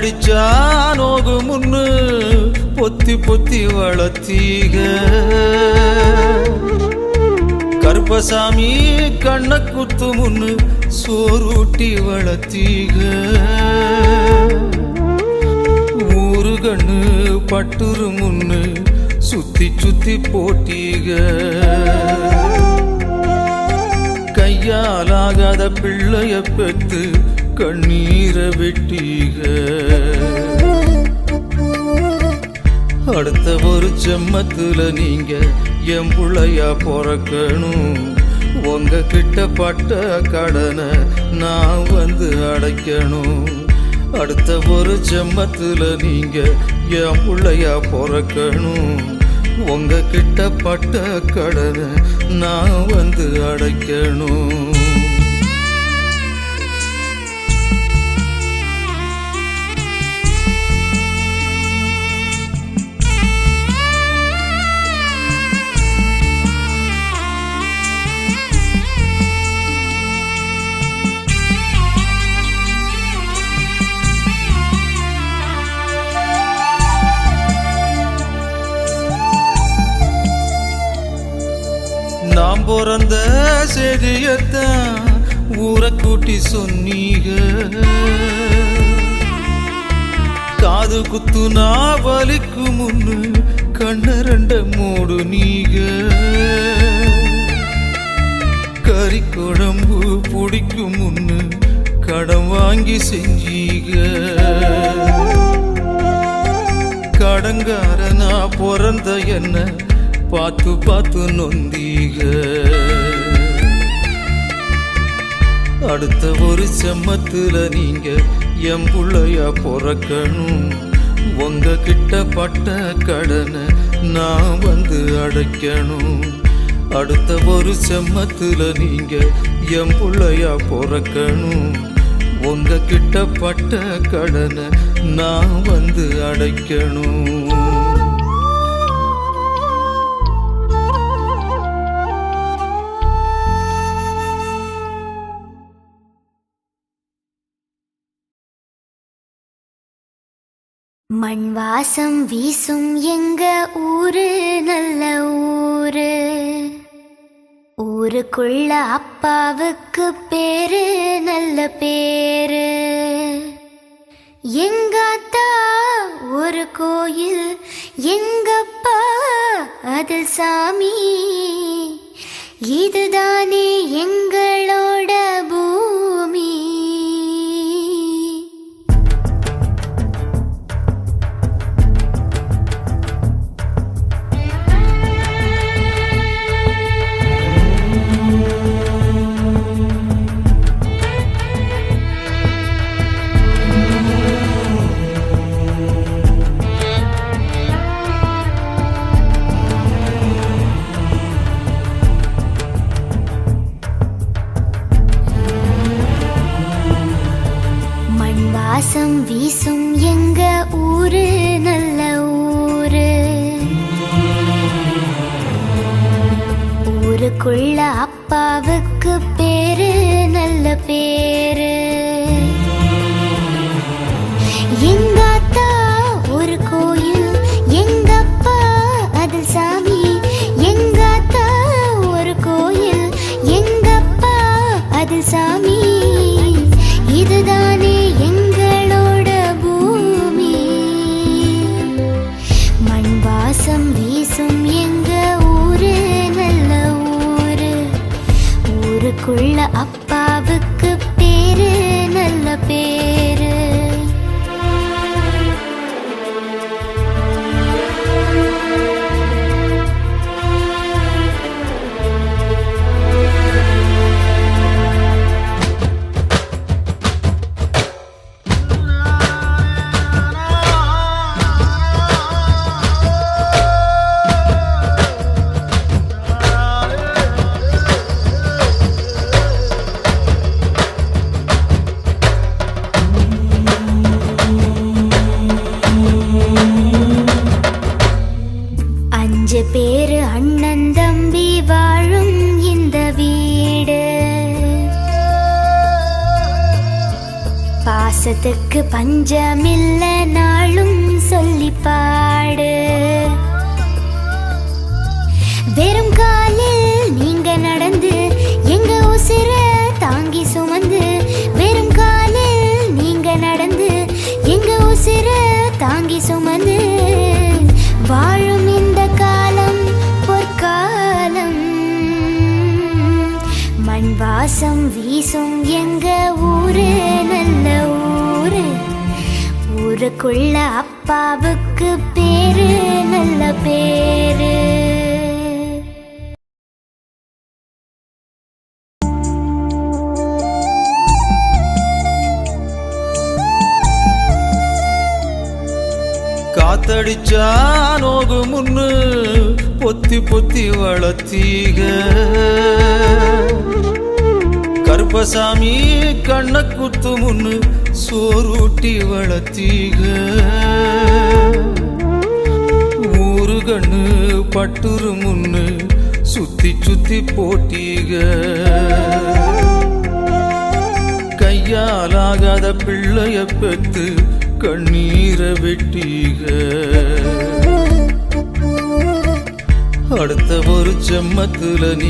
அடிச்சா நோகு முன்னு பொத்தி பொத்தி வளர்த்தீக. கருப்பசாமி கண்ண குத்து முன்னு சோறுட்டி வளர்த்தீக. ஊரு கண்ணு பட்டுரு முன்னு சுத்தி சுத்தி போட்டீக. கையாலாகாத பிள்ளைய பெத்து கண்ணீரை வெட்டீக. அடுத்த ஒரு ஜென்மத்துல நீங்க என் புள்ளையா பிறக்கணும். உங்க கிட்ட பட்ட கடனை நான் வந்து அடைக்கணும். அடுத்த ஒரு ஜென்மத்துல நீங்க என் புள்ளையா பிறக்கணும். உங்க கிட்ட பட்ட கடனை நான் வந்து அடைக்கணும். நாம் பிறந்த செய்தியத்தான் ஊரை கூட்டி சொன்னீங்க. காது குத்துனா வலிக்கு முன்னு கண்ணரண்ட மூடு நீங்க. கறி குழம்பு பிடிக்கும் முன்னு கடன் வாங்கி செஞ்சீங்க. கடங்காரனா பிறந்த என்ன பார்த்து பார்த்து நொந்தீக. அடுத்த ஒரு செம்மத்துல நீங்க என் புள்ளையா பிறக்கணும். உங்க கிட்ட பட்ட கடனை நான் வந்து அடைக்கணும். அடுத்த ஒரு செம்மத்துல நீங்க என் புள்ளையா பிறக்கணும். உங்க கிட்ட பட்ட கடனை நான் வந்து அடைக்கணும். மண் வாசம் வீசும் எங்க ஊரு நல்ல ஊரு. ஊருக்குள்ள அப்பாவுக்கு பேரு நல்ல பேரு. எங்காத்தா ஒரு கோயில், எங்கப்பா அதில் சாமி. இதுதானே எங்களோட பூமி. வாசம் வீசும் எங்க ஊரு நல்ல ஊரு. ஊருக்குள்ள அப்பாவுக்கு பேரு நல்ல பேரு. எங்காத்தா ஒரு கோயில், எங்கப்பா அதில் சாமி. எங்காத்தா ஒரு கோயில், எங்கப்பா அதில் சாமி. இதுதானே எங்களோட பூமி. மண் வாசம் வீசும் எங்க ஊரு நல்ல ஊரு. ஊருக்குள்ள அப்பாவுக்கு பேரு நல்ல பேரு. பேரு அண்ணன் தம்பி வாழும் இந்த வீடு. பாசத்துக்கு பஞ்சமில்ல நாளும் சொல்லி பாடு. வெறும் காலில் நீங்க நடந்து எங்க உசிர தாங்கி சுமந்து, வெறும் காலில் நீங்க நடந்து எங்க உசிர தாங்கி சுமந்து, வாழும் இந்த காலம் பொற்காலம். மண் வாசம் வீசும் எங்க ஊரு நல்ல ஊரு. ஊருக்குள்ள அப்பாவுக்கு பேரு நல்ல பேரு. காத்தடிச்சா நோகு முன்னு பொத்தி பொத்தி வளர்த்தீக. கருப்பசாமி கண்ண குத்து முன்னு சோறுட்டி வளர்த்தீக. ஊரு கண்ணு பட்டுரு முன்னு சுத்தி சுத்தி போட்டீக. கையாலாகாத பிள்ளைய பெத்து கண்ணீரை வெட்டீக. அடுத்த ஒரு செம்மத்துல நீ